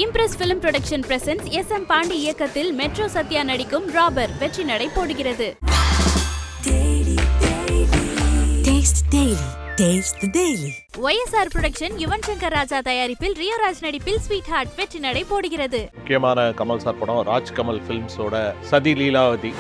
Impress film production presents SM Pandi இயக்கத்தில் Metro Sathya நடிக்கும் Robber வெற்றி நடை போடுகிறது. YSR புரொடக்ஷன் யுவன் சங்கர் ராஜா தயாரிப்பில் ரியோராஜ் நடிப்பில் ஸ்வீட் ஹார்ட் வெற்றி நடை போடுகிறது. முக்கியமான கமல் சார் படம் ராஜ் கமல் ஃபிலிம்ஸோட சதி லீலாவதி.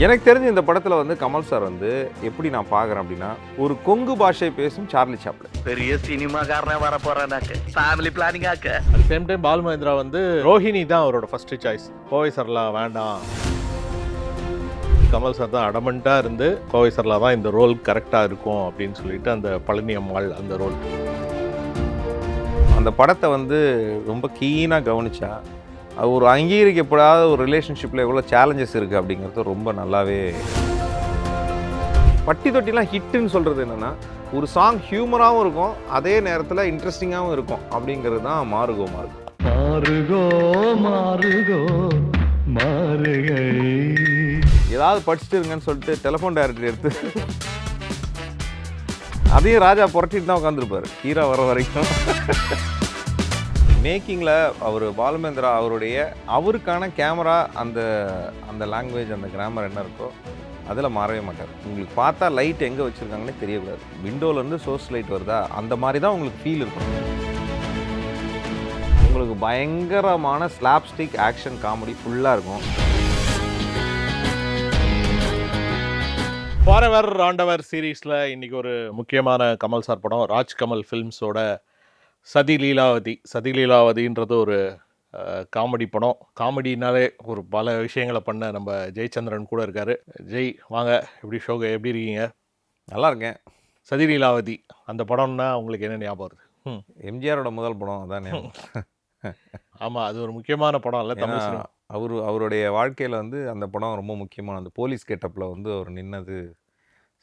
எனக்கு தெரிஞ்ச இந்த படத்தில் வந்து கமல் சார் வந்து எப்படி நான் பார்க்குறேன் அப்படின்னா, ஒரு கொங்கு பாஷை பேசும் சார்லி சாப்ளின். பெரிய சினிமாக்காரனே வர போறானாக்க ஃபேமிலி பிளானிங் ஆக்க. At same time Balu Mahendra வந்து ரோஹிணி தான் அவரோட ஃபர்ஸ்ட் சாய்ஸ். கோவை சரளா வேண்டாம், கமல் சார் தான் அடமெண்ட்டாக இருந்து கோவை சரளா தான் இந்த ரோல் கரெக்டாக இருக்கும் அப்படின்னு சொல்லிட்டு அந்த பழனி அம்மாள் அந்த ரோல். அந்த படத்தை வந்து ரொம்ப கீனாக கவனிச்சா அது ஒரு அங்கீகரிக்கப்படாத ஒரு ரிலேஷன்ஷிப்பில் எவ்வளோ சேலஞ்சஸ் இருக்குது அப்படிங்கிறது ரொம்ப நல்லாவே. பட்டி தொட்டிலாம் ஹிட்டுன்னு சொல்கிறது என்னென்னா, ஒரு சாங் ஹியூமராகவும் இருக்கும், அதே நேரத்தில் இன்ட்ரெஸ்டிங்காகவும் இருக்கும் அப்படிங்கிறது தான் மாறுகோ மாறுகை. ஏதாவது படிச்சுட்டு இருங்கன்னு சொல்லிட்டு டெலிஃபோன் டைரக்டர் எடுத்து அதையும் ராஜா புரட்டிட்டு தான் உட்காந்துருப்பார் ஹீரோ வர வரைக்கும். மேக்கிங்கில் அவர் பாலுமேந்திரா அவருக்கான கேமரா அந்த லாங்குவேஜ் அந்த கிராமர் என்ன இருக்கோ அதில் மாறவே மாட்டார். உங்களுக்கு பார்த்தா லைட் எங்கே வச்சுருக்காங்கன்னே தெரியக்கூடாது. விண்டோலேருந்து சோர்ஸ் லைட் வருதா அந்த மாதிரி தான் உங்களுக்கு ஃபீல் இருக்கும். உங்களுக்கு பயங்கரமான ஸ்லாப்ஸ்டிக் ஆக்ஷன் காமெடி ஃபுல்லாக இருக்கும். ஃபாரெவர் ராண்டவர் சீரீஸில் இன்றைக்கி ஒரு முக்கியமான கமல் சார் படம் ராஜ் கமல் ஃபிலிம்ஸோட சதி லீலாவதின்றது ஒரு காமெடி படம். காமெடினாலே ஒரு பல விஷயங்களை பண்ண நம்ம ஜெயச்சந்திரன் கூட இருக்கார். ஜெய் வாங்க, எப்படி ஷோக எப்படி இருக்கீங்க? நல்லா இருக்கேன். சதி லீலாவதி அந்த படம்னா உங்களுக்கு என்ன ஞாபகம் வருது? எம்ஜிஆரோட முதல் படம் அதான். ஆமாம், அது ஒரு முக்கியமான படம் இல்லை தமிழ் சினிமா. அவருடைய வாழ்க்கையில் வந்து அந்த படம் ரொம்ப முக்கியமான அந்த போலீஸ் கெட்டப்பில் வந்து அவர் நின்னது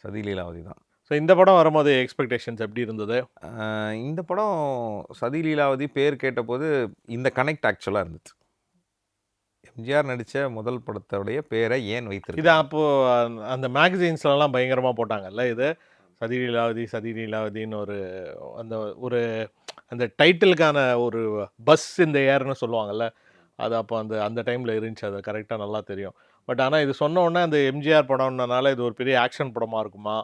சதி லீலாவதி தான். ஸோ இந்த படம் வரும்போது எக்ஸ்பெக்டேஷன்ஸ் எப்படி இருந்தது? இந்த படம் சதி லீலாவதி பேர் கேட்டபோது இந்த கனெக்ட் ஆக்சுவலாக இருந்துச்சு. எம்ஜிஆர் நடித்த முதல் படத்தோடைய பேரை ஏன் வைத்திருக்கு? இது அப்போது அந்த மேகசைன்ஸ்லாம் பயங்கரமாக போட்டாங்கல்ல, இது சதி லீலாவதின்னு அந்த டைட்டிலுக்கான ஒரு பஸ் இந்த ஏர்னு சொல்லுவாங்கல்ல, அது அப்போ அந்த டைமில் இருந்துச்சு. அது கரெக்டாக நல்லா தெரியும். பட் ஆனால் இது சொன்ன உடனே அந்த எம்ஜிஆர் படம்னால இது ஒரு பெரிய ஆக்ஷன் படமாக இருக்குமா,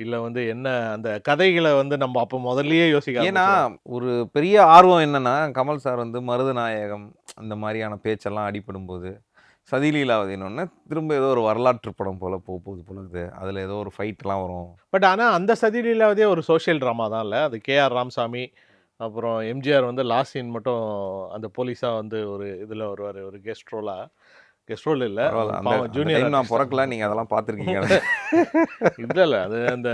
இல்லை வந்து என்ன அந்த கதைகளை வந்து நம்ம அப்போ முதல்லயே யோசிக்க. ஏன்னா ஒரு பெரிய ஆர்வம் என்னென்னா, கமல் சார் வந்து மருதநாயகம் அந்த மாதிரியான பேச்செல்லாம் அடிபடும்போது சதி லீலாவதின்னு திரும்ப ஏதோ ஒரு வரலாற்று படம் போல் போகுது பொழுது, அதில் ஏதோ ஒரு ஃபைட்லாம் வரும். பட் ஆனால் அந்த சதி லீலாவதியே ஒரு சோஷியல் ட்ராமா தான் இல்லை? அது KR ராமசாமி அப்புறம் எம்ஜிஆர் வந்து லாஸ்ட் சீன் மட்டும் அந்த போலீஸாக வந்து ஒரு இதில் வருவார், ஒரு கெஸ்ட் ரோல் இல்லை, ஜூனியர். நான் பிறக்கல, நீங்கள் அதெல்லாம் பார்த்துருக்கீங்க. இல்லை அது அந்த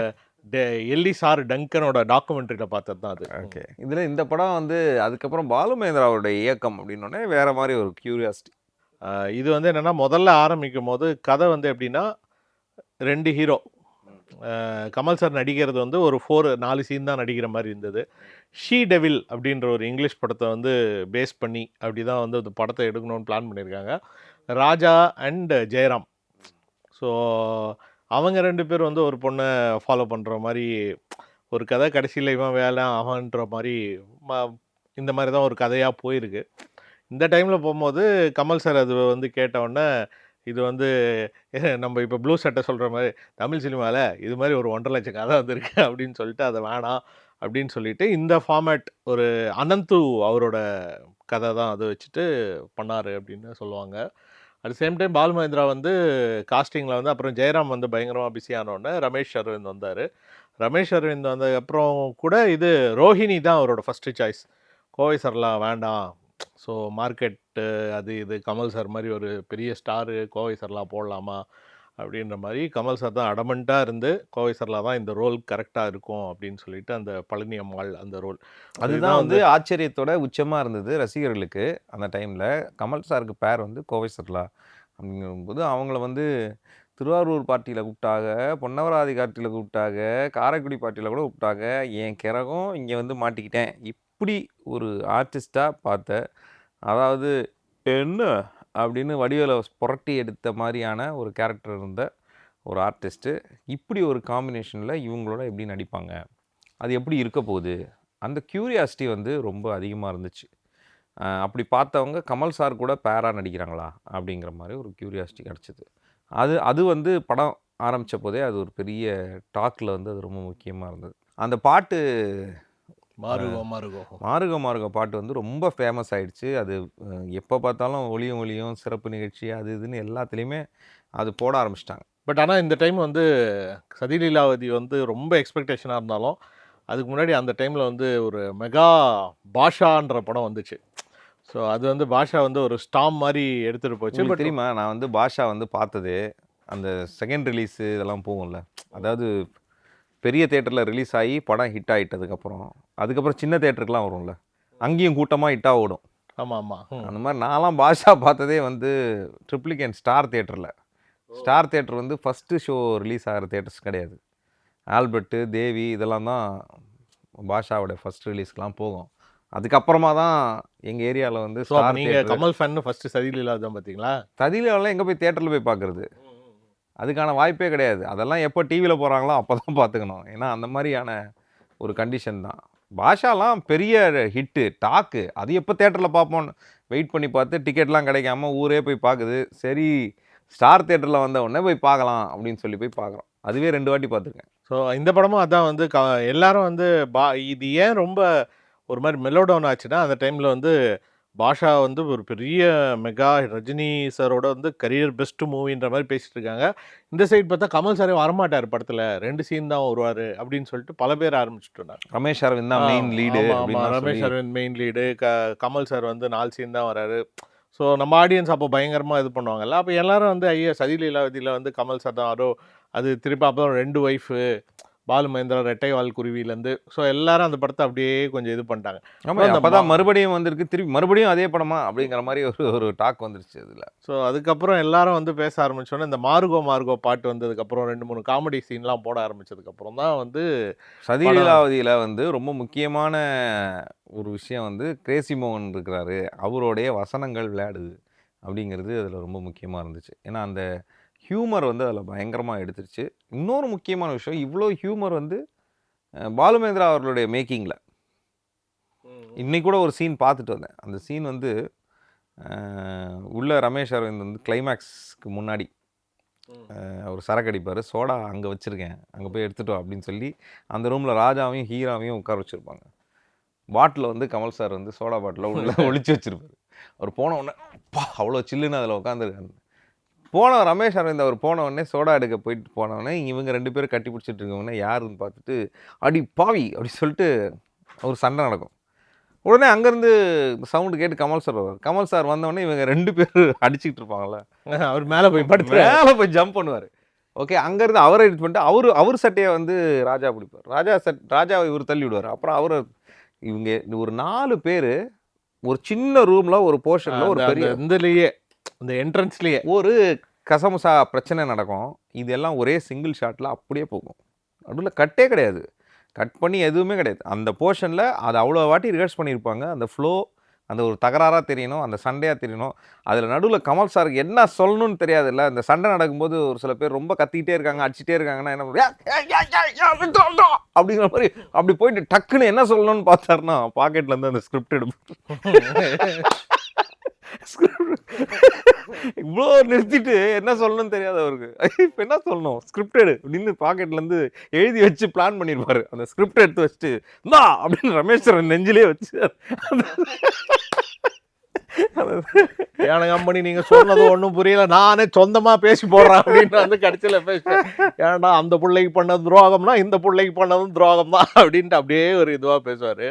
எல்லிஸ் ஆர் டங்கனோட டாக்குமெண்ட்ரியில் பார்த்தது தான் அது. ஓகே, இதில் இந்த படம் வந்து அதுக்கப்புறம் பாலுமேந்திராவோட இயக்கம் அப்படின்னோடனே வேறு மாதிரி ஒரு க்யூரியாசிட்டி. இது வந்து என்னென்னா, முதல்ல ஆரம்பிக்கும் போது கதை வந்து எப்படின்னா, 2 ஹீரோ கமல் சார் நடிக்கிறது வந்து ஒரு 4 சீன் தான் நடிக்கிற மாதிரி இருந்தது. ஷீ டெவில் அப்படின்ற ஒரு இங்கிலீஷ் படத்தை வந்து பேஸ் பண்ணி அப்படி தான் வந்து அந்த படத்தை எடுக்கணும்னு பிளான் பண்ணியிருக்காங்க, ராஜா அண்ட் ஜெயராம். ஸோ அவங்க 2 பேர் வந்து ஒரு பொண்ணை ஃபாலோ பண்ணுற மாதிரி ஒரு கதை. கடைசியில் இவன் வேலை அவன்ற மாதிரி இந்த மாதிரி தான் ஒரு கதையாக போயிருக்கு. இந்த டைமில் போகும்போது கமல் சார் அது வந்து கேட்டவுடனே, இது வந்து நம்ம இப்போ ப்ளூ சட்டை சொல்கிற மாதிரி தமிழ் சினிமாவில் இது மாதிரி ஒரு 1.5 லட்சம் கதை வந்திருக்கு அப்படின்னு சொல்லிட்டு அதை வேணாம் அப்படின்னு சொல்லிட்டு இந்த ஃபார்மேட் ஒரு அனந்து அவரோட கதை தான் அதை வச்சுட்டு பண்ணார் அப்படின்னு சொல்லுவாங்க. At same time Balu Mahendra வந்து காஸ்டிங்கில் வந்து அப்புறம் ஜெயராம் வந்து பயங்கரமாக பிஸியானோடனே ரமேஷ் அரவிந்த் வந்தார். ரமேஷ் அரவிந்த் வந்ததுக்கப்புறம் கூட இது ரோஹிணி தான் அவரோட ஃபஸ்ட்டு சாய்ஸ். கோவை சரளா வேண்டாம், ஸோ மார்க்கெட்டு அது இது கமல் சார் மாதிரி ஒரு பெரிய ஸ்டாரு கோவை சரளா போடலாமா அப்படின்ற மாதிரி கமல் சார் தான் அடமெண்ட்டாக இருந்து கோவை சரளா தான் இந்த ரோல் கரெக்டாக இருக்கும் அப்படின்னு சொல்லிட்டு அந்த பழனி அம்மாள் அந்த ரோல். அதுதான் வந்து ஆச்சரியத்தோட உச்சமாக இருந்தது ரசிகர்களுக்கு. அந்த டைமில் கமல் சாருக்கு பேர் வந்து கோவை சரளா அப்படிங்கும்போது அவங்கள வந்து திருவாரூர் பார்ட்டியில் கூப்பிட்டாங்க, பொன்னவராதி பார்ட்டியில் கூப்பிட்டாங்க, காரைக்குடி பார்ட்டியில் கூட கூப்பிட்டாங்க. என் கிறகம் இங்கே வந்து மாட்டிக்கிட்டேன். இப்படி ஒரு ஆர்டிஸ்ட்டாக பார்த்த, அதாவது என்ன அப்படின்னு வடிவேலை புரட்டி எடுத்த மாதிரியான ஒரு கேரக்டர் இருந்த ஒரு ஆர்டிஸ்ட்டு இப்படி ஒரு காம்பினேஷனில் இவங்களோட எப்படி நடிப்பாங்க, அது எப்படி இருக்க போகுது அந்த கியூரியாசிட்டி வந்து ரொம்ப அதிகமாக இருந்துச்சு. அப்படி பார்த்தவங்க கமல் சார் கூட பேரா நடிக்கிறாங்களா அப்படிங்கிற மாதிரி ஒரு கியூரியாசிட்டி கிடச்சிது. அது அது வந்து படம் ஆரம்பித்த போதே அது ஒரு பெரிய டாக்கில் வந்து அது ரொம்ப முக்கியமாக இருந்தது. அந்த பாட்டு மாறுகோ மாறுகோ மாறுக மாறுக பாட்டு வந்து ரொம்ப ஃபேமஸ் ஆயிடுச்சு. அது எப்போ பார்த்தாலும் ஒளியும் ஒளியும் சிறப்பு நிகழ்ச்சி அது இதுன்னு எல்லாத்துலேயுமே அது போட ஆரம்பிச்சிட்டாங்க. பட் ஆனால் இந்த டைம் வந்து சதிலீலாவதி வந்து ரொம்ப எக்ஸ்பெக்டேஷனாக இருந்தாலும் அதுக்கு முன்னாடி அந்த டைமில் வந்து ஒரு மெகா பாஷான்ற படம் வந்துச்சு. ஸோ அது வந்து பாஷா வந்து ஒரு ஸ்டாம் மாதிரி எடுத்துகிட்டு போச்சு. உங்களுக்கு பட் தெரியுமா, நான் வந்து பாஷா வந்து பார்த்தது அந்த செகண்ட் ரிலீஸு இதெல்லாம் போகும்ல, அதாவது பெரிய தேட்டரில் ரிலீஸ் ஆகி படம் ஹிட் ஆகிட்டதுக்கப்புறம் அதுக்கப்புறம் சின்ன தேட்டருக்குலாம் வரும்ல, அங்கேயும் கூட்டமாக ஹிட்டாக ஓடும். ஆமாம் ஆமாம். அந்த மாதிரி நான்லாம் பாஷா பார்த்ததே வந்து ட்ரிப்ளிகேன் ஸ்டார் தேட்டரில். ஸ்டார் தேட்டர் வந்து ஃபஸ்ட்டு ஷோ ரிலீஸ் ஆகிற தேட்டர்ஸ் கிடையாது. ஆல்பர்ட்டு தேவி இதெல்லாம் தான் பாஷாவோட ஃபஸ்ட் ரிலீஸ்க்கெலாம் போகும். அதுக்கப்புறமா தான் எங்கள் ஏரியாவில் வந்து ஸோ ஸ்டார் நீங்கள் தேட்டர். கமல் ஃபேன்னு ஃபஸ்ட்டு சதிலீலாவதி தான் பார்த்தீங்களா? ததியிலலாம் எங்கே போய் தேட்டரில் போய் பார்க்குறது, அதுக்கான வாய்ப்பே கிடையாது. அதெல்லாம் எப்போ டிவியில் போகிறாங்களோ அப்போ தான் பார்த்துக்கணும். ஏன்னா அந்த மாதிரியான ஒரு கண்டிஷன் தான். பாஷாலாம் பெரிய ஹிட்டு டாக்கு, அது எப்போ தேட்டரில் பார்ப்போன்னு வெயிட் பண்ணி பார்த்து டிக்கெட்லாம் கிடைக்காம ஊரே போய் பார்க்குது. சரி ஸ்டார் தேட்டரில் வந்த உடனே போய் பார்க்கலாம் அப்படின்னு சொல்லி போய் பார்க்குறோம். அதுவே 2 வாட்டி பார்த்துருக்கேன். ஸோ இந்த படமும் அதான் வந்து எல்லாரும் வந்து இது ஏன் ரொம்ப ஒரு மாதிரி மெலோடவுன் ஆச்சுன்னா, அந்த டைமில் வந்து பாஷா வந்து ஒரு பெரிய மெகா ரஜினி சாரோட வந்து கரியர் பெஸ்ட் மூவின்ற மாதிரி பேசிட்டு இருக்காங்க. இந்த சைடு பார்த்தா கமல் சாரே வரமாட்டார் படத்தில், 2 சீன் தான் வருவார் அப்படின்னு சொல்லிட்டு பல பேர் ஆரம்பிச்சுட்டு இருந்தாங்க. ரமேஷ் அரவிந்த் தான் main lead. Ramesh Aravind main lead, Kamal sir வந்து 4 சீன் தான் வராரு. ஸோ நம்ம ஆடியன்ஸ் அப்போ பயங்கரமாக இது பண்ணுவாங்கல்ல. அப்போ எல்லாரும் வந்து ஐயா சதிலீலாவதியில் வந்து கமல் சார் தான் வரும். அது திருப்பி அப்புறம் 2 ஒய்ஃபு பாலு மகேந்திரா ரெட்டைவால் குருவிலேருந்து. ஸோ எல்லாரும் அந்த படத்தை அப்படியே கொஞ்சம் இது பண்ணிட்டாங்க. ஆமாம், அப்போ தான் மறுபடியும் வந்திருக்கு, திருப்பி மறுபடியும் அதே படமா அப்படிங்கிற மாதிரி ஒரு டாக் வந்துருச்சு அதில். ஸோ அதுக்கப்புறம் எல்லாரும் வந்து பேச ஆரம்பிச்சோன்னே இந்த மார்கோ மார்கோ பாட்டு வந்ததுக்கப்புறம் 2-3 காமெடி சீன்லாம் போட ஆரம்பிச்சதுக்கப்புறம் தான் வந்து சதிலீலாவதியில் வந்து ரொம்ப முக்கியமான ஒரு விஷயம் வந்து கிரேசி மோகன் இருக்கிறாரு, அவருடைய வசனங்கள் விளையாடுது அப்படிங்கிறது அதில் ரொம்ப முக்கியமாக இருந்துச்சு. ஏன்னா அந்த ஹியூமர் வந்து அதில் பயங்கரமாக எடுத்துருச்சு. இன்னொரு முக்கியமான விஷயம், இவ்வளோ ஹியூமர் வந்து பாலுமேந்திரா அவர்களுடைய மேக்கிங்கில். இன்னைக்கு கூட ஒரு சீன் பார்த்துட்டு வந்தேன். அந்த சீன் வந்து உள்ள ரமேஷ் அரவிந்த் வந்து கிளைமேக்ஸ்க்கு முன்னாடி அவர் சரக்கு அடிப்பார். சோடா அங்கே வச்சுருக்கேன், அங்கே போய் எடுத்துகிட்டு வா அப்படின்னு சொல்லி அந்த ரூமில் ராஜாவையும் ஹீராவையும் உட்கார வச்சுருப்பாங்க. பாட்டில் வந்து கமல் சார் வந்து சோடா பாட்டில் உள்ள ஒழிச்சு வச்சுருப்பார். அவர் போன உடனே அவ்வளோ சில்லுன்னு அதில் உட்காந்துருக்காங்க. ரமேஷ் அரவிந்த் அவர் போன உடனே சோடா எடுக்க போயிட்டு போனவொடனே இவங்க 2 பேரும் கட்டி பிடிச்சிட்டு இருக்கவொடனே யாருன்னு பார்த்துட்டு அடி பாவி அப்படி சொல்லிட்டு ஒரு சண்டை நடக்கும். உடனே அங்கேருந்து சவுண்டு கேட்டு கமல் சார் வருவார். கமல் சார் வந்தவொடனே இவங்க 2 பேர் அடிச்சுக்கிட்டு இருப்பாங்கள்ல, அவர் மேலே போய் மேலே போய் ஜம்ப் பண்ணுவார். ஓகே, அங்கேருந்து அவரை எடிட் பண்ணிட்டு அவர் சட்டையை வந்து ராஜா பிடிப்பார். ராஜாவை இவர் தள்ளி விடுவார். அப்புறம் இவங்க ஒரு 4 பேர் ஒரு சின்ன ரூமில் ஒரு போர்ஷனில் ஒரு பெரிய இந்த என்ட்ரன்ஸ்லேயே ஒரு கசமுசா பிரச்சனை நடக்கும். இதெல்லாம் ஒரே சிங்கிள் ஷாட்டில் அப்படியே போகும். நடுவில் கட்டே கிடையாது, கட் பண்ணி எதுவுமே கிடையாது. அந்த போர்ஷனில் அதை அவ்வளோ வாட்டி ரிஹர்ஸ் பண்ணியிருப்பாங்க. அந்த ஃப்ளோ, அந்த ஒரு தகராறாக தெரியணும், அந்த சண்டையாக தெரியணும். அதில் நடுவில் கமல் சாருக்கு என்ன சொல்லணும்னு தெரியாதுல்ல. அந்த சண்டை நடக்கும்போது ஒரு சில பேர் ரொம்ப கத்திக்கிட்டே இருக்காங்க, அடிச்சுட்டே இருக்காங்கன்னா என்ன அப்படிங்கிற மாதிரி அப்படி போயிட்டு டக்குன்னு என்ன சொல்லணும்னு பார்த்தாருன்னா பாக்கெட்லேருந்து அந்த ஸ்கிரிப்ட் எடுப்போம். இவ்வளோ நிறுத்திட்டு என்ன சொல்லணும்னு தெரியாது அவருக்கு. இப்போ என்ன சொல்லணும், ஸ்கிரிப்ட் எடு அப்படின்னு பாக்கெட்லேருந்து எழுதி வச்சு பிளான் பண்ணியிருப்பாரு. அந்த ஸ்கிரிப்ட் எடுத்து வச்சுட்டு இந்தா அப்படின்னு ரமேஸ்வரன் நெஞ்சிலே வச்சு எனக்கு கம்பெனி நீங்கள் சொன்னது ஒன்றும் புரியல, நானே சொந்தமாக பேசி போடுறேன் அப்படின்னு வந்து கடைசியில் பேசுகிறேன். ஏன்னா அந்த பிள்ளைக்கு பண்ணது துரோகம்னா இந்த பிள்ளைக்கு பண்ணதும் துரோகம் தான் அப்படின்ட்டு அப்படியே ஒரு இதுவாக பேசுவார்.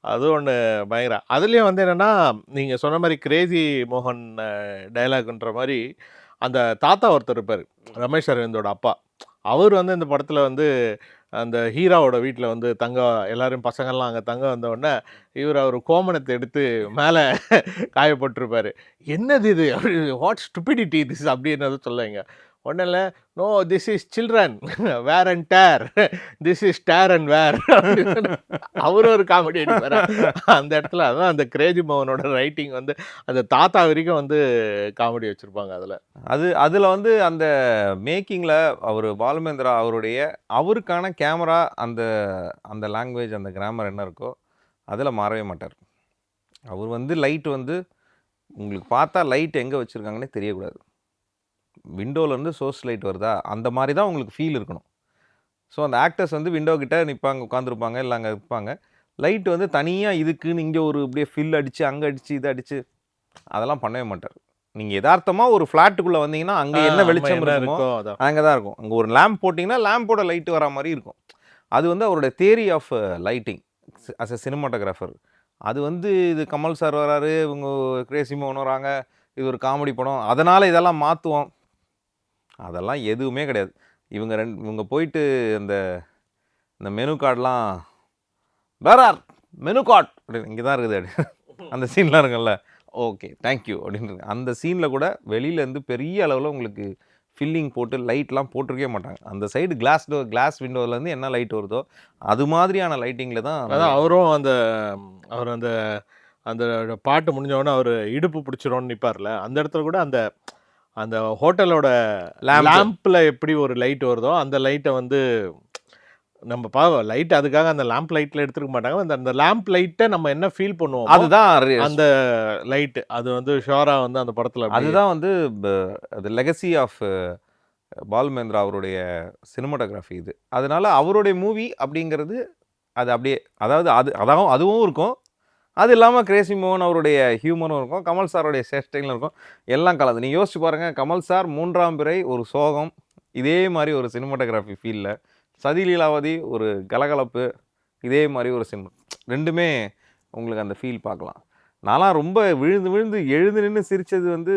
அது ஒன்று பயங்கரம். அதுலேயும் வந்து என்னென்னா நீங்கள் சொன்ன மாதிரி கிரேசி மோகன் டைலாக்ன்ற மாதிரி அந்த தாத்தா ஒருத்தர் இருப்பார், ரமேஷ் அரவிந்தோட அப்பா. அவர் வந்து இந்த படத்தில் வந்து அந்த ஹீராவோட வீட்டில் வந்து எல்லாரும் பசங்கள்லாம் அங்கே தங்க வந்தோடனே அவர் கோமணத்தை எடுத்து மேலே காயப்பட்டிருப்பார். என்னது இது அப்படி, வாட் ஸ்டூபிடிட்டி திஸ் அப்படின்னு சொல்லுவீங்க. ஒன்றும் இல்லை, no this is children where and there, this is there and where. அவரும் ஒரு காமெடி அடிப்பார் அந்த இடத்துல. அதான் அந்த கிரேசி மோகனோட ரைட்டிங் வந்து அந்த தாத்தா வரைக்கும் வந்து காமெடி வச்சுருப்பாங்க அதில் வந்து அந்த மேக்கிங்கில் அவர் பாலுமேந்திரா அவருக்கான கேமரா அந்த லாங்குவேஜ் அந்த கிராமர் என்ன இருக்கோ அதில் மாறவே மாட்டார். அவர் வந்து லைட் வந்து உங்களுக்கு பார்த்தா லைட் எங்கே வச்சுருக்காங்கன்னே தெரியக்கூடாது. விண்டோலேருந்து சோர்ஸ் லைட் வருதா அந்த மாதிரி தான் உங்களுக்கு ஃபீல் இருக்கணும். ஸோ அந்த ஆக்டர்ஸ் வந்து விண்டோ கிட்ட நிற்பாங்க, உட்காந்துருப்பாங்க, இல்லை அங்கே இருப்பாங்க. லைட் வந்து தனியாக இதுக்குன்னு இங்கே ஒரு இப்படியே ஃபில் அடித்து அங்கே அடித்து இதை அடித்து அதெல்லாம் பண்ணவே மாட்டார். நீங்கள் யதார்த்தமாக ஒரு ஃப்ளாட்டுக்குள்ளே வந்தீங்கன்னா அங்கே என்ன வெளிச்சம் இருக்குமோ அங்கே தான் இருக்கும். அங்கே ஒரு லேம்ப் போட்டிங்கன்னா லேம்போட லைட்டு வரா மாதிரி இருக்கும். அது வந்து அவரோட theory of lighting as a cinematographer. அது வந்து இது கமல் சார் வராரு, இவங்க கிரேசி மோகன் வராங்க, இது ஒரு காமெடி படம், அதனால் இதெல்லாம் மாற்றுவோம், அதெல்லாம் எதுவுமே கிடையாது. இவங்க போயிட்டு அந்த மெனு கார்டெலாம் வேறார் மெனு கார்ட் அப்படின்னு இங்கே தான் இருக்குது அப்படி அந்த சீன்லாம் இருக்குல்ல, ஓகே தேங்க்யூ அப்படின்றது. அந்த சீனில் கூட வெளியிலேருந்து பெரிய அளவில் உங்களுக்கு ஃபில்லிங் போட்டு லைட்லாம் போட்டிருக்கவே மாட்டாங்க. அந்த சைடு கிளாஸ் விண்டோவிலேருந்து என்ன லைட் வருதோ அது மாதிரியான லைட்டிங்கில் தான். அதான் அவர் அந்த அந்த பாட்டு முடிஞ்சவொடனே அவர் இடுப்பு பிடிச்சிரோன்னு நிற்பார்ல, அந்த இடத்துல கூட அந்த அந்த ஹோட்டலோட லேம்பில் எப்படி ஒரு லைட் வருதோ அந்த லைட்டை வந்து நம்ம லைட் அதுக்காக அந்த லேம்ப் லைட்டில் எடுத்துருக்க மாட்டாங்க. அந்த லேம்ப் லைட்டை நம்ம என்ன ஃபீல் பண்ணுவோம் அதுதான் அந்த லைட்டு. அது வந்து ஷோராக வந்து அந்த படத்தில் அதுதான் வந்து அது லெகசி ஆஃப் பால் மகேந்திரா அவருடைய சினிமாட்டோகிராஃபி இது. அதனால அவருடைய மூவி அப்படிங்கிறது அது அப்படியே அதாவது அதுவும் இருக்கும். அது இல்லாமல் கிரேசி மோகன் அவருடைய ஹியூமரும் இருக்கும், கமல் சாரோடைய சேஷ்டைலும் இருக்கும், எல்லாம் கலந்து. நீங்கள் யோசிச்சு பாருங்கள், கமல் சார் 3ஆம் பிறை ஒரு சோகம், இதே மாதிரி ஒரு சினிமாட்டோகிராஃபி ஃபீலில், சதி லீலாவதி ஒரு கலகலப்பு, இதே மாதிரி ஒரு ரெண்டுமே உங்களுக்கு அந்த ஃபீல் பார்க்கலாம். நான்லாம் ரொம்ப விழுந்து எழுந்து நின்று சிரித்தது வந்து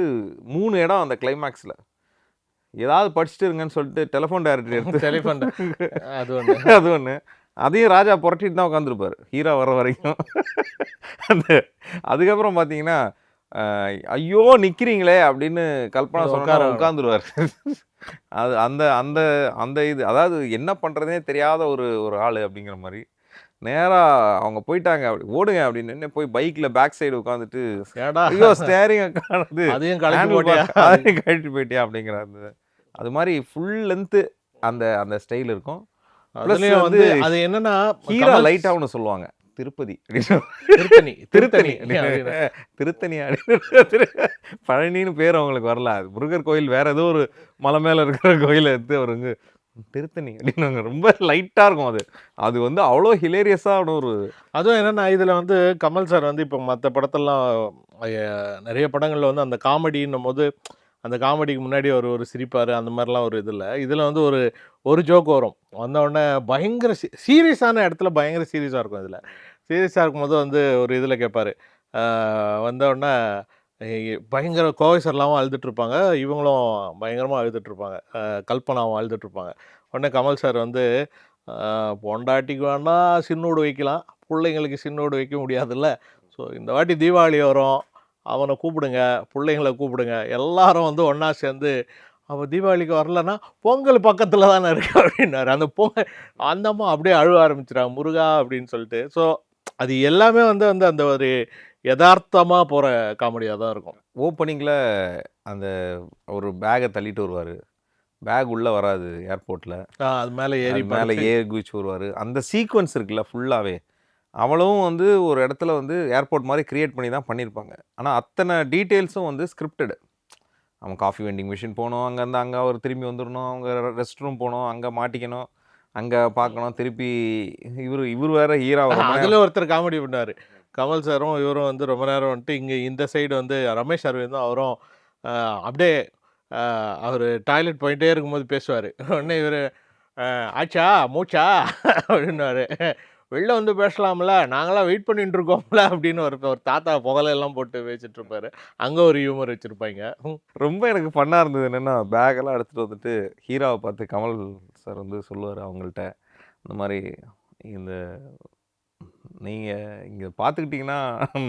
3 இடம் அந்த கிளைமேக்ஸில். ஏதாவது படிச்சுட்டு இருங்கன்னு சொல்லிட்டு டெலிஃபோன் டைரக்டர் எடுத்து அது ஒன்று அதையும் ராஜா புரட்டிட்டு தான் உட்காந்துருப்பார் ஹீரோ வர வரைக்கும். அதுக்கப்புறம் பார்த்தீங்கன்னா ஐயோ நிற்கிறீங்களே அப்படின்னு கல்பனா சொன்னார், உட்காந்துருவார். அது அந்த அந்த அந்த இது அதாவது என்ன பண்ணுறதே தெரியாத ஒரு ஆள் அப்படிங்கிற மாதிரி. நேராக அவங்க போயிட்டாங்க, அப்படி ஓடுங்க அப்படின்னு போய் பைக்கில் பேக் சைடு உட்காந்துட்டு ஐயோ ஸ்டேரிங் காணுது, அதையும் கழட்டி போயிட்டியா அப்படிங்கிற அது மாதிரி ஃபுல் லென்த்து அந்த ஸ்டைல் இருக்கும். வந்து அது என்னன்னா ஹீரோ லைட்டாக ஒன்று சொல்லுவாங்க, திருத்தணி பழனின்னு பேர் அவங்களுக்கு வரல, முருகர் கோயில் வேற ஏதோ ஒரு மலை மேலே இருக்கிற கோயிலை எடுத்து அவருங்க திருத்தணி அப்படின்னு ரொம்ப லைட்டாக இருக்கும். அது வந்து அவ்வளோ ஹிலேரியஸான ஒரு அதுவும் என்னென்னா இதில் வந்து கமல் சார் வந்து இப்போ மற்ற படத்தெல்லாம் நிறைய படங்களில் வந்து அந்த காமெடின்னும் போது அந்த காமெடிக்கு முன்னாடி ஒரு சிரிப்பார், அந்த மாதிரிலாம் ஒரு இதில் வந்து ஒரு ஜோக் வரும், வந்தவுடனே பயங்கர சீரியஸான இடத்துல பயங்கர சீரியஸாக இருக்கும். இதில் சீரியஸாக இருக்கும்போது வந்து ஒரு இதில் கேட்பார், வந்தவுடனே பயங்கர கோவை சார்லாவும் அழுதுட்ருப்பாங்க, இவங்களும் பயங்கரமாக அழுதுட்ருப்பாங்க, கல்பனாவும் அழுதுட்ருப்பாங்க. உடனே கமல் சார் வந்து பொண்டாட்டிக்கு வேணால் சின்னோடு வைக்கலாம், பிள்ளைங்களுக்கு சின்னோடு வைக்க முடியாதுல்ல, ஸோ இந்த வாட்டி தீபாவளி வரும், அவனை கூப்பிடுங்க, பிள்ளைங்களை கூப்பிடுங்க, எல்லாரும் வந்து ஒன்றா சேர்ந்து, அவள் தீபாவளிக்கு வரலன்னா பொங்கல் பக்கத்தில் தானே இருக்கு அப்படின்னாரு. அந்த அந்தம்மா அப்படியே அழுவ ஆரம்பிச்சிடாங்க முருகா அப்படின்னு சொல்லிட்டு. ஸோ அது எல்லாமே வந்து அந்த ஒரு யதார்த்தமாக போகிற காமெடியாக தான் இருக்கும். ஓப்பனிங்கில் அந்த ஒரு பேகை தள்ளிட்டு வருவார், பேக் உள்ளே வராது ஏர்போர்ட்டில், அது மேலே ஏறி குதிச்சு வருவார். அந்த சீக்வன்ஸ் இருக்குல்ல ஃபுல்லாகவே, அவளும் வந்து ஒரு இடத்துல வந்து ஏர்போர்ட் மாதிரி க்ரியேட் பண்ணி தான் பண்ணியிருப்பாங்க. ஆனால் அத்தனை டீட்டெயில்ஸும் வந்து ஸ்கிரிப்டடு. அவன் காஃபி வெண்டிங் மிஷின் போகணும், அங்கேருந்து அங்கே அவர் திரும்பி வந்துடணும், அவங்க ரெஸ்ட் ரூம் போகணும், அங்கே மாட்டிக்கணும், அங்கே பார்க்கணும், திருப்பி இவர் வேறு ஹீரோ. அதில் ஒருத்தர் காமெடி பண்ணார், கமல் சாரும் இவரும் வந்து ரொம்ப நேரம் வந்துட்டு இங்கே இந்த சைடு வந்து ரமேஷ் அரவிந்தும் அவரும் அப்படியே அவர் டாய்லெட் போயிட்டே இருக்கும்போது பேசுவார். உடனே இவர் ஆச்சா மூச்சா அப்படின்னாரு, வெளில வந்து பேசலாம்ல, நாங்களாம் வெயிட் பண்ணிட்டு இருக்கோம்ல அப்படின்னு ஒரு தாத்தா புகழெல்லாம் போட்டு பேசிட்டு இருப்பாரு. அங்கே ஒரு ஹியூமர் வச்சுருப்பாங்க. ரொம்ப எனக்கு ஃபன்னாக இருந்தது என்னென்னா, பேக்கெல்லாம் எடுத்துகிட்டு வந்துட்டு ஹீரோவை பார்த்து கமல் சார் வந்து சொல்லுவார் அவங்கள்ட்ட, இந்த மாதிரி இந்த நீங்கள் இங்கே பார்த்துக்கிட்டிங்கன்னா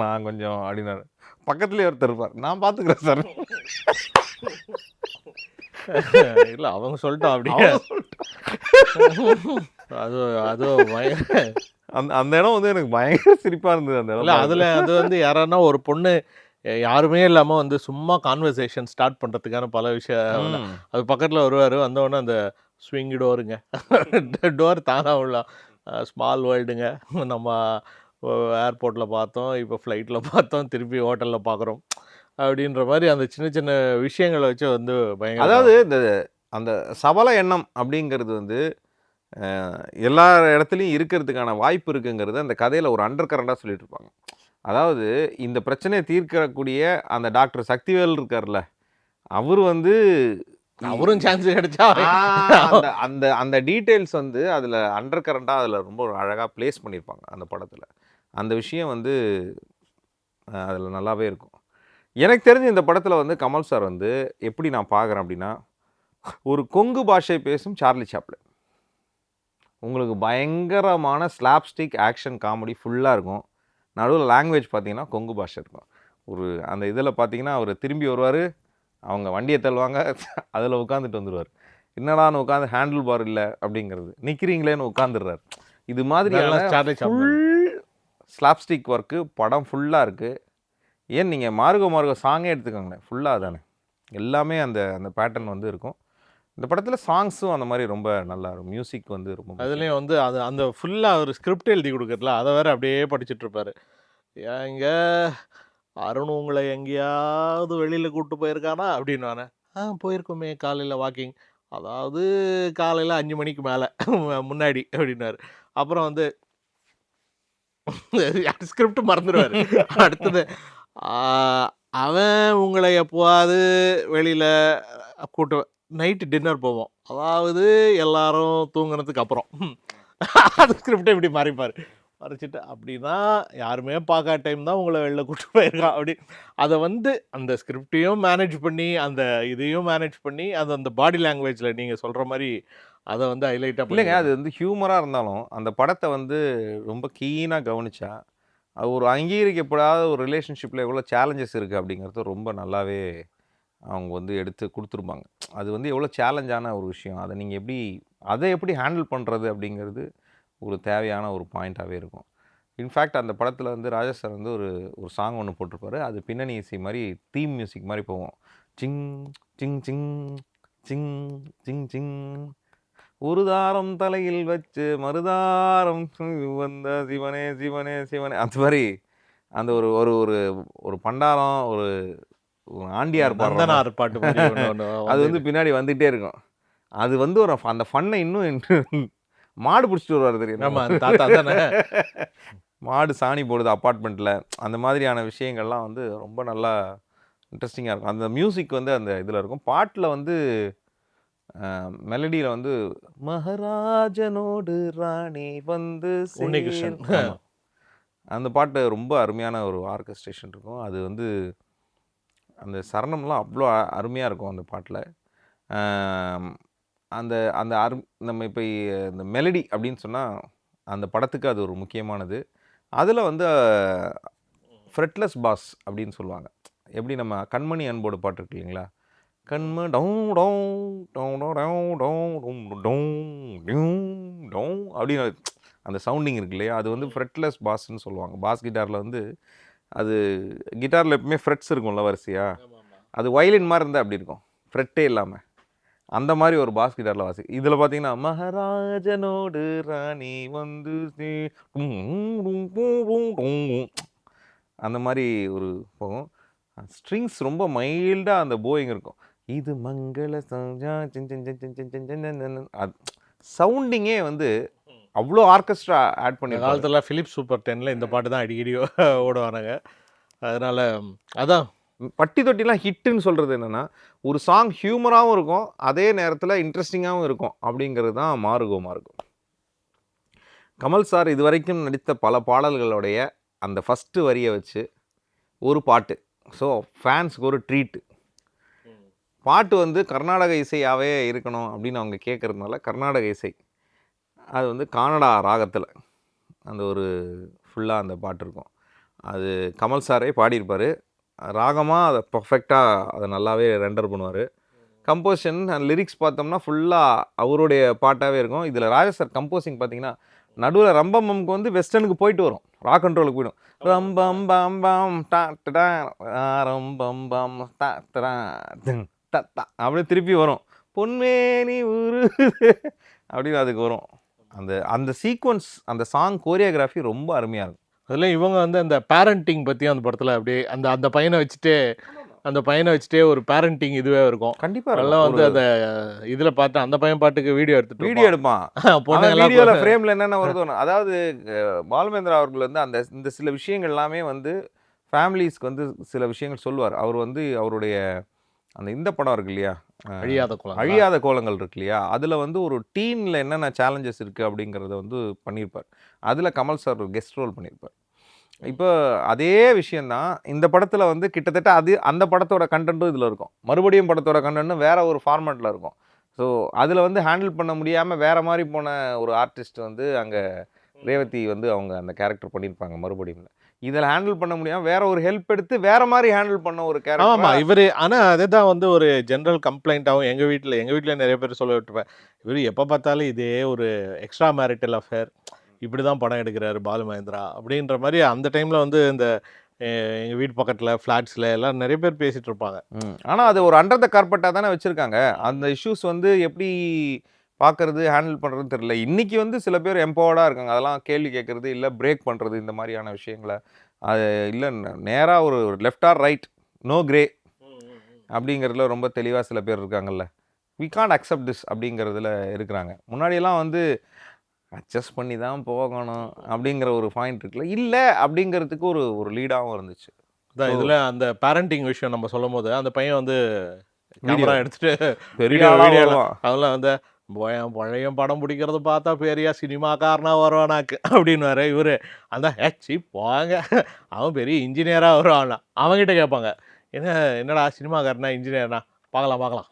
நான் கொஞ்சம் அப்படின்னாரு. பக்கத்துலேயே ஒருத்தர் இருப்பார், நான் பார்த்துக்கிறேன் சார். இல்லை அவங்க சொல்லிட்டோம் அப்படியே. அது அந்த இடம் வந்து எனக்கு பயங்கர சிரிப்பாக இருந்தது. அந்த இடம் அதில் அது வந்து யாரானா ஒரு பொண்ணு யாருமே இல்லாமல் வந்து சும்மா கான்வர்சேஷன் ஸ்டார்ட் பண்ணுறதுக்கான பல விஷயம், அது பக்கத்தில் வருவார், வந்தவொடனே அந்த ஸ்விங் டோருங்க, டோர் தானாக உள்ள ஸ்மால் வேர்ல்டுங்க, நம்ம ஏர்போர்ட்டில் பார்த்தோம், இப்போ ஃப்ளைட்டில் பார்த்தோம், திருப்பி ஹோட்டலில் பார்க்குறோம் அப்படின்ற மாதிரி அந்த சின்ன சின்ன விஷயங்களை வச்சு வந்து பயங்கர அதாவது இந்த அந்த சபல எண்ணம் அப்படிங்கிறது வந்து எல்லா இடத்துலையும் இருக்கிறதுக்கான வாய்ப்பு இருக்குங்கிறது அந்த கதையில் ஒரு அண்டர் கரண்டாக சொல்லிட்டு இருப்பாங்க. அதாவது இந்த பிரச்சனையை தீர்க்கக்கூடிய அந்த டாக்டர் சக்திவேல் இருக்கார்ல, அவர் வந்து அவரும் சான்ஸ் கிடைச்சா அந்த அந்த அந்த டீட்டெயில்ஸ் வந்து அதில் அண்டர் கரண்டாக அதில் ரொம்ப அழகாக ப்ளேஸ் பண்ணியிருப்பாங்க அந்த படத்தில். அந்த விஷயம் வந்து அதில் நல்லாவே இருக்கும். எனக்கு தெரிஞ்சு இந்த படத்தில் வந்து கமல் சார் வந்து எப்படி நான் பார்க்குறேன் அப்படின்னா, ஒரு கொங்கு பாஷை பேசும் சார்லி சாப்ளின். உங்களுக்கு பயங்கரமான ஸ்லாப்ஸ்டிக் ஆக்ஷன் காமெடி ஃபுல்லாக இருக்கும். நடுவில் லாங்குவேஜ் பார்த்தீங்கன்னா கொங்கு பாஷை இருக்கும். ஒரு அந்த இதில் பார்த்தீங்கன்னா அவர் திரும்பி வருவார், அவங்க வண்டியை தள்ளுவாங்க, அதில் உட்காந்துட்டு வந்துடுவார். என்னடான்னு உட்காந்து ஹேண்டில் பார் இல்லை அப்படிங்கிறது, நிற்கிறீங்களேன்னு உட்காந்துடுறாரு. இது மாதிரியான Charlie Chaplin. Full slapstick work படம் ஃபுல்லாக இருக்குது. ஏன் நீங்கள் மார்கோ சாங்கே எடுத்துக்கோங்களேன், ஃபுல்லாக தானே எல்லாமே அந்த அந்த பேட்டர்ன் வந்து இருக்கும். இந்த படத்தில் சாங்ஸும் அந்த மாதிரி ரொம்ப நல்லா இருக்கும். மியூசிக் வந்து ரொம்ப அதுலேயும் வந்து அது அந்த ஃபுல்லாக ஒரு ஸ்கிரிப்ட் எழுதி கொடுக்குறதுல அதை வேற அப்படியே படிச்சுட்டு இருப்பாரு. எங்க அருண் உங்களை எங்கேயாவது வெளியில் கூப்பிட்டு போயிருக்கானா அப்படின்னு. போயிருக்கோமே காலையில் வாக்கிங், அதாவது காலையில் 5 மணிக்கு மேலே முன்னாடி அப்படின்னாரு. அப்புறம் வந்து ஸ்கிரிப்ட் மறந்துடுவார். அடுத்தது அவன் உங்களை எப்போவாது வெளியில் கூட்டு நைட்டு டின்னர் போவோம், அதாவது எல்லாரும் தூங்குனதுக்கு அப்புறம். அது ஸ்கிரிப்டை இப்படி மறைச்சிட்டு அப்படின்னா யாருமே பார்க்காத டைம் தான் உங்களை வெளில கூப்பிட்டு போயிருக்கான் அப்படி. அதை வந்து அந்த ஸ்கிரிப்டையும் மேனேஜ் பண்ணி அந்த இதையும் மேனேஜ் பண்ணி அது அந்த பாடி லாங்குவேஜில் நீங்கள் சொல்கிற மாதிரி அதை வந்து ஹைலைட்டாக இல்லைங்க. அது வந்து ஹியூமராக இருந்தாலும் அந்த படத்தை வந்து ரொம்ப கீனாக கவனிச்சா அது ஒரு அங்கீகரிக்கப்படாத ஒரு ரிலேஷன்ஷிப்பில் எவ்வளோ சேலஞ்சஸ் இருக்குது அப்படிங்கிறது ரொம்ப நல்லாவே அவங்க வந்து எடுத்து கொடுத்துருப்பாங்க. அது வந்து எவ்வளோ சேலஞ்சான ஒரு விஷயம், அதை நீங்கள் அதை எப்படி ஹேண்டில் பண்ணுறது அப்படிங்கிறது ஒரு தேவையான ஒரு பாயிண்ட்டாகவே இருக்கும். இன்ஃபேக்ட் அந்த படத்தில் வந்து ராஜா சார் வந்து ஒரு சாங் ஒன்று போட்டிருப்பாரு. அது பின்னணி இசை மாதிரி தீம் மியூசிக் மாதிரி போவோம். சிங் சிங் சிங் சிங் சிங் சிங் ஒரு தாரம் தலையில் வச்சு மறுதாரம் வந்த சிவனே சிவனே சிவனே, அந்த மாதிரி அந்த ஒரு ஒரு ஒரு ஒரு பண்டாரம் ஒரு ஆண்டியார் நந்தனார் பாட்டு மாதிரி அது வந்து பின்னாடி வந்துகிட்டே இருக்கும். அது வந்து ஒரு அந்த ஃபன்னை இன்னும் மாடு பிடிச்சிட்டு வருவார் தெரியும். ஆமாம், தாத்தா தானே. மாடு சாணி போடுது அப்பார்ட்மெண்ட்டில், அந்த மாதிரியான விஷயங்கள்லாம் வந்து ரொம்ப நல்லா இன்ட்ரெஸ்டிங்காக இருக்கும். அந்த மியூசிக் வந்து அந்த இதில் இருக்கும். பாட்டில் வந்து மெலடியில் வந்து மகாராஜனோடு ராணி வந்து உன்னிகிருஷ்ணன். ஆமா. அந்த பாட்டு ரொம்ப அருமையான ஒரு ஆர்கெஸ்ட்ரேஷன் இருக்கும். அது வந்து அந்த சரணம்லாம் அவ்வளோ அருமையாக இருக்கும் அந்த பாட்டில். அந்த அந்த நம்ம இப்போ இந்த மெலடி அப்படின்னு சொன்னால் அந்த படத்துக்கு அது ஒரு முக்கியமானது. அதில் வந்து ஃப்ரெட்லெஸ் பாஸ் அப்படின்னு சொல்லுவாங்க. எப்படி நம்ம கண்மணி அன்போடு பாட்டு இருக்கு இல்லைங்களா, கண்ம down down down down down down down அப்படின்னு அந்த சவுண்டிங் இருக்கு இல்லையா, அது வந்து ஃப்ரெட்லெஸ் பாஸ்ன்னு சொல்லுவாங்க. பாஸ் கிட்டாரில் வந்து அது கிட்டாரில் எப்பவுமே ஃப்ரெட்ஸ் இருக்கும்ல வரிசையாக, அது வயலின் மாதிரி இருந்தால் அப்படி இருக்கும், ஃப்ரெட்டே இல்லாமல். அந்த மாதிரி ஒரு பாஸ் கிட்டாரில் வாசி. இதில் பார்த்தீங்கன்னா மகாராஜனோடு ராணி வந்து அந்த மாதிரி ஒரு போகும். ஸ்ட்ரிங்ஸ் ரொம்ப மைல்டாக அந்த போயிங் இருக்கும். இது மங்கள சவுண்டிங்கே வந்து அவ்வளோ ஆர்கெஸ்ட்ரா ஆட் பண்ணி காலத்தில் ஃபிலிப் சூப்பர் 10ல் இந்த பாட்டு தான் அடிக்கடி ஓடுவானுங்க. அதனால் அதான் பட்டி தொட்டிலாம் ஹிட்டுன்னு சொல்கிறது என்னென்னா, ஒரு சாங் ஹியூமராகவும் இருக்கும், அதே நேரத்தில் இன்ட்ரெஸ்டிங்காகவும் இருக்கும் அப்படிங்கிறது தான் மாறுகோமா இருக்கும். கமல் சார் இதுவரைக்கும் நடித்த பல பாடல்களுடைய அந்த ஃபஸ்ட்டு வரியை வச்சு ஒரு பாட்டு. ஸோ ஃபேன்ஸுக்கு ஒரு ட்ரீட்டு. பாட்டு வந்து கர்நாடக இசையாகவே இருக்கணும் அப்படின்னு அவங்க கேட்குறதுனால கர்நாடக இசை அது வந்து கானடா ராகத்தில் அந்த ஒரு ஃபுல்லாக அந்த பாட்டு இருக்கும். அது கமல் சாரே பாடியிருப்பார். ராகமாக அதை பர்ஃபெக்டாக அதை நல்லாவே ரெண்டர் பண்ணுவார். கம்போசிஷன் அண்ட் லிரிக்ஸ் பார்த்தோம்னா ஃபுல்லாக அவருடைய பாட்டாகவே இருக்கும். இதில் ராஜா சார் கம்போசிங் பார்த்தீங்கன்னா நடுவில் ரம்பம்க்கு வந்து வெஸ்டர்னுக்கு போயிட்டு வரும், ராக் அண்ட் ரோலுக்கு போயிடும். ரம்பம் பம் பம் டா ரம்பம் பம் டா அப்படியே திருப்பி வரும், பொன்மேனி ஊரு அப்படின்னு அதுக்கு வரும். அந்த அந்த சீக்வன்ஸ் அந்த சாங் கோரியோகிராஃபி ரொம்ப அருமையாக இருக்கும். அதில் இவங்க வந்து அந்த பேரண்டிங் பற்றி அந்த படத்தில் அப்படியே அந்த அந்த பையனை வச்சுட்டே ஒரு பேரண்டிங் இதுவே இருக்கும். கண்டிப்பாக அதெல்லாம் வந்து அந்த இதில் பார்த்து அந்த பையன் பாட்டுக்கு வீடியோ எடுப்பான். பொண்ணுங்கெல்லாம் வீடியோவில் ஃப்ரேமில் என்னென்ன வருதோ, அதாவது பாலுமேந்திரா அவர்கள் வந்து இந்த சில விஷயங்கள் எல்லாமே வந்து ஃபேமிலிஸ்க்கு வந்து சில விஷயங்கள் சொல்லுவார். அவர் வந்து அவருடைய அந்த இந்த படம் இருக்கு இல்லையா, அழியாத கோலங்கள் இருக்கு இல்லையா, அதில் வந்து ஒரு டீனில் என்னென்ன சேலஞ்சஸ் இருக்குது அப்படிங்கிறத வந்து பண்ணியிருப்பார். அதில் கமல் சார் ஒரு கெஸ்ட் ரோல் பண்ணியிருப்பார். இப்போ அதே விஷயந்தான் இந்த படத்தில் வந்து கிட்டத்தட்ட அந்த படத்தோட கண்டென்ட்டும் இதில் இருக்கும். மறுபடியும் படத்தோட கண்டென்ட்டும் வேற ஒரு ஃபார்மேட்டில் இருக்கும். ஸோ அதில் வந்து ஹேண்டில் பண்ண முடியாமல் வேற மாதிரி போன ஒரு ஆர்டிஸ்ட் வந்து அங்கே ரேவதி வந்து அவங்க அந்த கேரக்டர் பண்ணியிருப்பாங்க மறுபடியும். இதில் ஹேண்டில் பண்ண முடியாமல் வேற ஒரு ஹெல்ப் எடுத்து வேற மாதிரி ஹேண்டில் பண்ண ஒரு கேரக்டர். ஆமாம், இவர் ஆனால் அதே தான் வந்து ஒரு ஜென்ரல் கம்ப்ளைண்ட்டாகவும் எங்கள் வீட்டில் நிறைய பேர் சொல்ல விட்டுருப்பேன். இவர் எப்போ பார்த்தாலும் இதே ஒரு எக்ஸ்ட்ரா மேரிட்டல் அஃபேர் இப்படி தான் படம் எடுக்கிறாரு பாலு மகேந்திரா அப்படின்ற மாதிரி அந்த டைமில் வந்து இந்த எங்கள் வீட்டு பக்கத்தில் ஃப்ளாட்ஸில் எல்லாம் நிறைய பேர் பேசிகிட்டு இருப்பாங்க. ஆனால் அது ஒரு அண்டர் த கார்பெட்டாக தானே வச்சுருக்காங்க. அந்த இஷ்யூஸ் வந்து எப்படி பார்க்குறது ஹேண்டில் பண்ணுறதுன்னு தெரியல. இன்றைக்கி வந்து சில பேர் எம்பவர்டாக இருக்காங்க. அதெல்லாம் கேள்வி கேட்குறது இல்லை பிரேக் பண்ணுறது இந்த மாதிரியான விஷயங்களை. அது இல்லை நேராக ஒரு left or right no grey அப்படிங்கிறதுல ரொம்ப தெளிவாக சில பேர் இருக்காங்கல்ல. வி கான்ட் அக்செப்ட் திஸ் அப்படிங்கிறதுல இருக்கிறாங்க. முன்னாடியெல்லாம் வந்து அட்ஜஸ்ட் பண்ணி தான் போகணும் அப்படிங்கிற ஒரு பாயிண்ட் இருக்குல்ல, இல்லை அப்படிங்கிறதுக்கு ஒரு லீடாகவும் இருந்துச்சு. இதில் அந்த பேரண்டிங் விஷயம் நம்ம சொல்லும் போது அந்த பையன் வந்து கேமரா எடுத்துட்டு பெரிய அதெல்லாம் வந்து பழைய படம் பிடிக்கிறத பார்த்தா பெரிய சினிமாக்காரனா வருவானாக்கு அப்படின்னு இவர் அந்த ஏச்சி போங்க அவன் பெரிய இன்ஜினியராக வருவானா. அவங்ககிட்ட கேட்பாங்க என்னடா சினிமாக்காரனா இன்ஜினியர்னா பார்க்கலாம்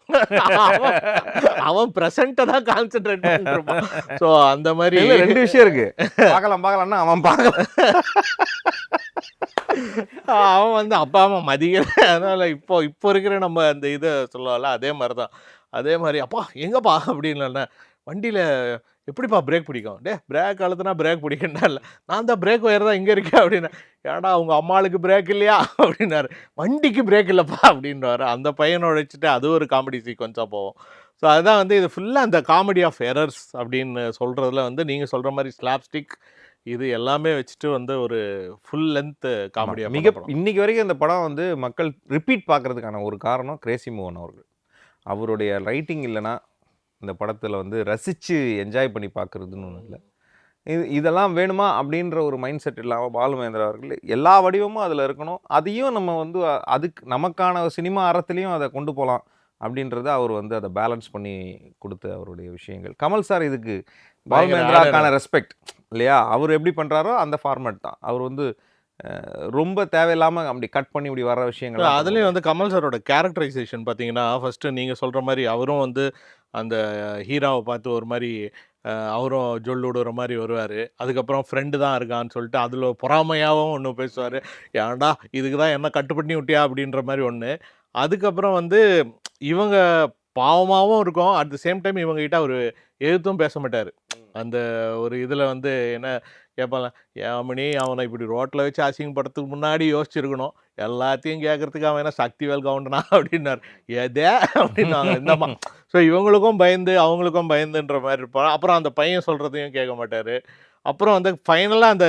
அவன் ப்ரெசண்ட்டை தான் கான்சென்ட்ரேட் பண்ணிருப்பான். ஸோ அந்த மாதிரி 2 விஷயம் இருக்கு. பார்க்கலாம்னா அவன் பார்க்கலாம், அவன் வந்து அப்பா அம்மா மதிக்கல. அதனால இப்போ இருக்கிற நம்ம அந்த இதை சொல்லல அதே மாதிரி தான். அதே மாதிரி அப்பா எங்கப்பா அப்படின்னு வண்டியில் எப்படிப்பா பிரேக் பிடிக்கும், பிரேக் அழுத்துனா பிரேக் பிடிக்கண்டா இல்லை நான் தான் பிரேக் ஒயர் தான் இங்கே இருக்கேன் அப்படின்னா ஏடா உங்கள் அம்மாளுக்கு பிரேக் இல்லையா அப்படின்னாரு. வண்டிக்கு பிரேக் இல்லைப்பா அப்படின்றாரு. அந்த பையனோட வச்சுட்டு அது ஒரு காமெடி சீக்வன்ஸாக போவோம். ஸோ அதுதான் வந்து இது ஃபுல்லாக அந்த காமெடி ஆஃப் எரர்ஸ் அப்படின்னு சொல்கிறதுல வந்து நீங்கள் சொல்கிற மாதிரி ஸ்லாப்ஸ்டிக் இது எல்லாமே வச்சுட்டு வந்து ஒரு ஃபுல் லென்த் காமெடியாக இன்னைக்கு வரைக்கும் இந்த படம் வந்து மக்கள் ரிப்பீட் பார்க்கறதுக்கான ஒரு காரணம் கிரேசி மோகன் அவர்கள். அவருடைய ரைட்டிங் இல்லைன்னா இந்த படத்தில் வந்து ரசித்து என்ஜாய் பண்ணி பார்க்குறதுன்னு ஒன்றும் இல்லை. இதெல்லாம் வேணுமா அப்படின்ற ஒரு மைண்ட் செட் இல்லாமல் பாலு மகேந்திரா அவர்கள் எல்லா வடிவமும் அதில் இருக்கணும், அதையும் நம்ம வந்து அதுக்கு நமக்கான சினிமா அறத்துலேயும் அதை கொண்டு போகலாம் அப்படின்றத அவர் வந்து அதை பேலன்ஸ் பண்ணி கொடுத்த அவருடைய விஷயங்கள். கமல் சார் இதுக்கு பாலு மகேந்திராவுக்கான ரெஸ்பெக்ட் இல்லையா, அவர் எப்படி பண்ணுறாரோ அந்த ஃபார்மேட் தான். அவர் வந்து ரொம்ப தேவையில்லாமல் அப்படி கட் பண்ணி இப்படி வர விஷயங்கள். அதுலேயும் வந்து கமல் சாரோட கேரக்டரைசேஷன் பார்த்தீங்கன்னா ஃபஸ்ட்டு நீங்கள் சொல்கிற மாதிரி அவரும் வந்து அந்த ஹீரோவை பார்த்து ஒரு மாதிரி அவரும் ஜொல்லுடுற மாதிரி வருவார். அதுக்கப்புறம் ஃப்ரெண்டு தான் இருக்கான்னு சொல்லிட்டு அதில் பொறாமையாகவும் ஒன்று பேசுவார், ஏன்டா இதுக்கு தான் என்ன கட்டு பண்ணி விட்டியா அப்படின்ற மாதிரி ஒன்று. அதுக்கப்புறம் வந்து இவங்க பாவமாகவும் இருக்கும், அட் த சேம் டைம் இவங்ககிட்ட அவர் எதிர்த்தும் பேச மாட்டார். அந்த ஒரு இதில் வந்து என்ன கேட்பாங்க, ஏமணி அவனை இப்படி ரோட்டில் வச்சு அசிங்கப்படுறதுக்கு முன்னாடி யோசிச்சிருக்கணும், எல்லாத்தையும் கேட்குறதுக்கு அவன் என்ன சக்திவேல் கவுண்டனா அப்படின்னார். எதே அப்படின்னாங்க இந்தம்மா. ஸோ இவங்களுக்கும் பயந்து அவங்களுக்கும் பயந்துன்ற மாதிரி இருப்பாங்க. அப்புறம் அந்த பையன் சொல்கிறதையும் கேட்க மாட்டார். அப்புறம் வந்து ஃபைனலாக அந்த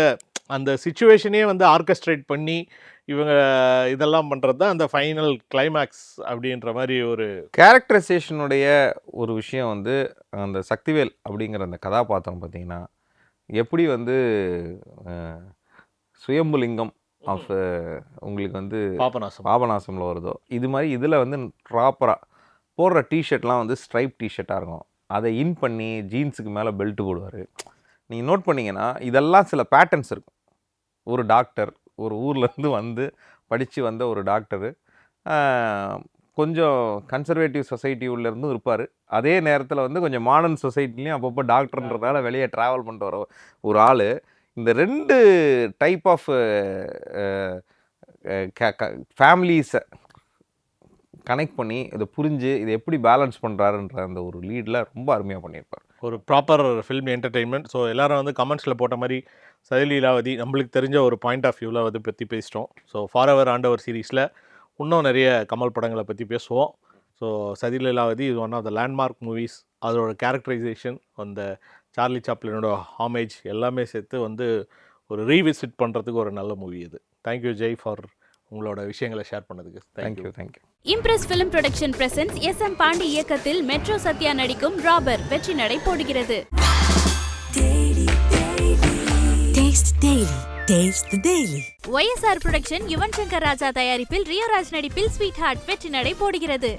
அந்த சிச்சுவேஷனே வந்து ஆர்கெஸ்ட்ரேட் பண்ணி இவங்க இதெல்லாம் பண்ணுறது தான் அந்த ஃபைனல் கிளைமேக்ஸ் அப்படின்ற மாதிரி ஒரு கேரக்டரைசேஷனுடைய ஒரு விஷயம் வந்து அந்த சக்திவேல் அப்படிங்கிற அந்த கதாபாத்திரம் பார்த்தீங்கன்னா எப்படி வந்து சுயம்புலிங்கம் ஆஃப் உங்களுக்கு வந்து பாபநாசமில் வருதோ இது மாதிரி இதில் வந்து ப்ராப்பராக போடுற டிஷர்ட்லாம் வந்து ஸ்ட்ரைப் டிஷர்ட்டாக இருக்கும். அதை இன் பண்ணி ஜீன்ஸுக்கு மேலே பெல்ட் போடுவார். நீங்கள் நோட் பண்ணிங்கன்னா இதெல்லாம் சில பேட்டர்ன்ஸ் இருக்கும். ஒரு டாக்டர் ஒரு ஊர்லேருந்து வந்து படித்து வந்த ஒரு டாக்டரு கொஞ்சம் கன்சர்வேட்டிவ் சொசைட்டி உள்ளேருந்தும் இருப்பார், அதே நேரத்தில் வந்து கொஞ்சம் மாடர்ன் சொசைட்டிலையும் அப்பப்போ டாக்டர்ன்றதால வெளியே ட்ராவல் பண்ணிட்டு வர ஒரு ஆள். இந்த 2 டைப் ஆஃப் ஃபேமிலிஸை கனெக்ட் பண்ணி இதை புரிஞ்சு இதை எப்படி பேலன்ஸ் பண்ணுறாருன்ற அந்த ஒரு லீடில் ரொம்ப அருமையாக பண்ணியிருப்பார். ஒரு ப்ராப்பர் ஃபில்ம் என்டர்டெயின்மெண்ட். ஸோ எல்லோரும் வந்து கமெண்ட்ஸில் போட்ட மாதிரி சதிலீலாவதி நம்மளுக்கு தெரிஞ்ச ஒரு பாயிண்ட் ஆஃப் வியூவில் அதை பற்றி பேசிட்டோம். ஸோ ஃபாரெவர் ஆண்டவர் சீரீஸில் இன்னும் நிறைய கமல் படங்களை பற்றி பேசுவோம். ஸோ சதிலீலாவதி இது one of the landmark movies. அதோட கேரக்டரைசேஷன், அந்த சார்லி சாப்ளினோட ஹாமேஜ் எல்லாமே சேர்த்து வந்து ஒரு ரீவிசிட் பண்ணுறதுக்கு ஒரு நல்ல மூவி இது. தேங்க்யூ ஜெய் ஃபார் உங்களோட விஷயங்களை ஷேர் பண்ணதுக்கு. Thank you. Impress film production presents SM Pandi இயக்கத்தில் மெட்ரோ சத்யா நடிக்கும் ராபர் வெற்றி நடை போடுகிறது. YSR புரொடக்ஷன் யுவன் சங்கர் ராஜா தயாரிப்பில் ரியோராஜ் நடிப்பில் ஸ்வீட் ஹார்ட் வெற்றி நடை போடுகிறது.